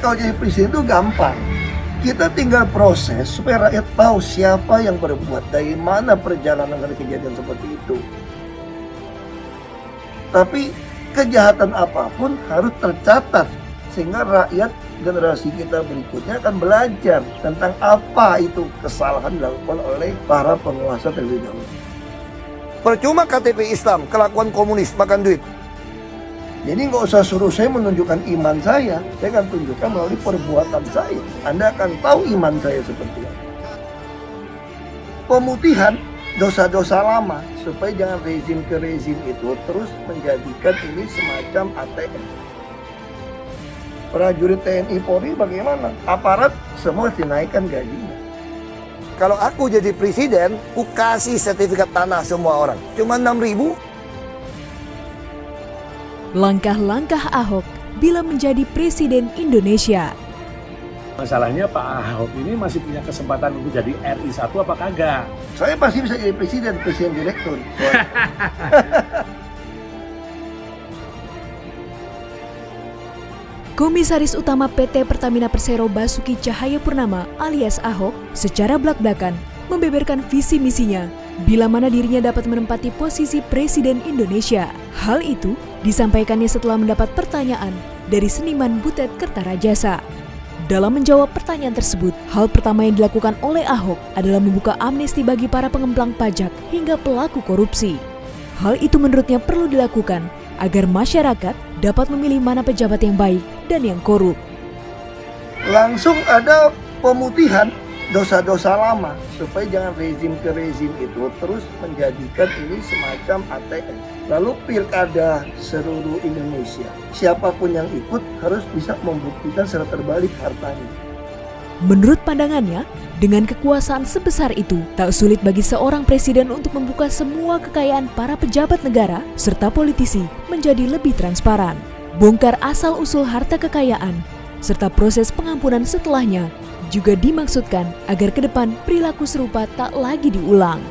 Kalau jadi presiden itu gampang. Kita tinggal proses supaya rakyat tahu siapa yang berbuat, dari mana perjalanan dari kejadian seperti itu. Tapi kejahatan apapun harus tercatat sehingga rakyat generasi kita berikutnya akan belajar tentang apa itu kesalahan dilakukan oleh para penguasa terlebih dahulu. Percuma KTP Islam, kelakuan komunis, makan duit. Jadi nggak usah suruh saya menunjukkan iman saya akan tunjukkan melalui perbuatan saya. Anda akan tahu iman saya seperti apa. Pemutihan dosa-dosa lama, supaya jangan rezim ke rezim itu terus menjadikan ini semacam ATM. Prajurit TNI Polri bagaimana? Aparat semua dinaikkan gajinya. Kalau aku jadi presiden, aku kasih sertifikat tanah semua orang. Cuma 6.000. Langkah-langkah Ahok bila menjadi presiden Indonesia. Masalahnya Pak Ahok ini masih punya kesempatan untuk jadi RI 1 apa kagak? Saya pasti bisa jadi presiden direktur. Komisaris Utama PT Pertamina Persero Basuki Cahayapurnama alias Ahok secara blak-blakan membeberkan visi misinya bila mana dirinya dapat menempati posisi Presiden Indonesia. Hal itu disampaikannya setelah mendapat pertanyaan dari seniman Butet Kertarajasa. Dalam menjawab pertanyaan tersebut, hal pertama yang dilakukan oleh Ahok adalah membuka amnesti bagi para pengemplang pajak hingga pelaku korupsi. Hal itu menurutnya perlu dilakukan agar masyarakat dapat memilih mana pejabat yang baik dan yang korup. Langsung ada pemutihan dosa-dosa lama, supaya jangan rezim ke rezim itu terus menjadikan ini semacam ATM. Lalu pilkada seluruh Indonesia, siapapun yang ikut harus bisa membuktikan secara terbalik hartanya. Menurut pandangannya, dengan kekuasaan sebesar itu, tak sulit bagi seorang presiden untuk membuka semua kekayaan para pejabat negara serta politisi menjadi lebih transparan. Bongkar asal-usul harta kekayaan, serta proses pengampunan setelahnya juga dimaksudkan agar ke depan perilaku serupa tak lagi diulang.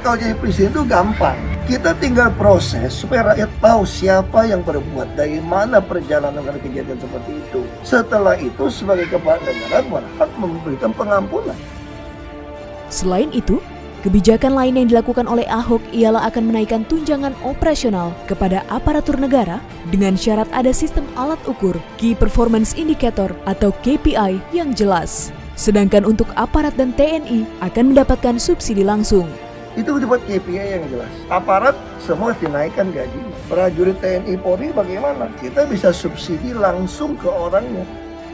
Kalau jadi presiden itu gampang. Kita tinggal proses supaya rakyat tahu siapa yang berbuat, dari mana perjalanan dari kejadian seperti itu. Setelah itu sebagai kepala negara berhak memberikan pengampunan. Selain itu, kebijakan lain yang dilakukan oleh Ahok ialah akan menaikkan tunjangan operasional kepada aparatur negara dengan syarat ada sistem alat ukur Key Performance Indicator atau KPI yang jelas. Sedangkan untuk aparat dan TNI akan mendapatkan subsidi langsung. Itu dibuat KPI yang jelas. Aparat semua dinaikkan gajinya. Prajurit TNI Polri bagaimana? Kita bisa subsidi langsung ke orangnya.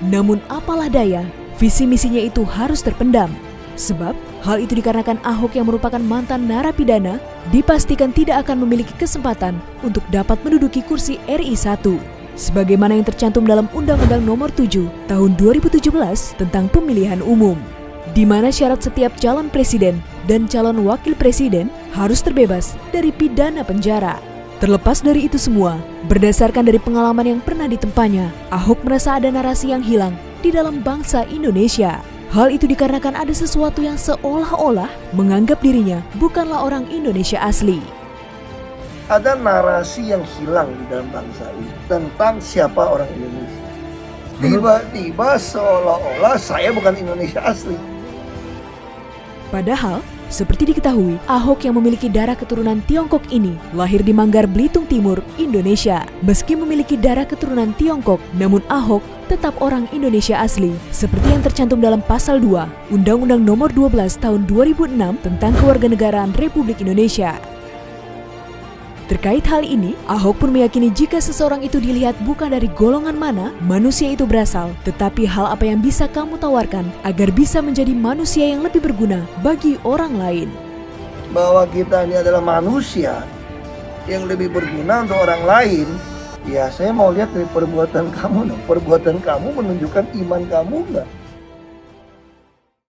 Namun apalah daya, visi misinya itu harus terpendam. Sebab hal itu dikarenakan Ahok yang merupakan mantan narapidana dipastikan tidak akan memiliki kesempatan untuk dapat menduduki kursi RI 1. Sebagaimana yang tercantum dalam Undang-Undang Nomor 7 Tahun 2017 tentang Pemilihan Umum, di mana syarat setiap calon presiden dan calon wakil presiden harus terbebas dari pidana penjara. Terlepas dari itu semua, berdasarkan dari pengalaman yang pernah ditempanya, Ahok merasa ada narasi yang hilang di dalam bangsa Indonesia. Hal itu dikarenakan ada sesuatu yang seolah-olah menganggap dirinya bukanlah orang Indonesia asli. Ada narasi yang hilang di dalam bangsa ini tentang siapa orang Indonesia. Tiba-tiba seolah-olah saya bukan Indonesia asli. Padahal, seperti diketahui, Ahok yang memiliki darah keturunan Tiongkok ini lahir di Manggar, Belitung Timur, Indonesia. Meski memiliki darah keturunan Tiongkok, namun Ahok tetap orang Indonesia asli, seperti yang tercantum dalam Pasal 2 Undang-Undang Nomor 12 Tahun 2006 tentang Kewarganegaraan Republik Indonesia. Terkait hal ini, Ahok pun meyakini jika seseorang itu dilihat bukan dari golongan mana manusia itu berasal, tetapi hal apa yang bisa kamu tawarkan agar bisa menjadi manusia yang lebih berguna bagi orang lain. Bahwa kita ini adalah manusia yang lebih berguna untuk orang lain, ya saya mau lihat dari perbuatan kamu. Perbuatan kamu menunjukkan iman kamu enggak?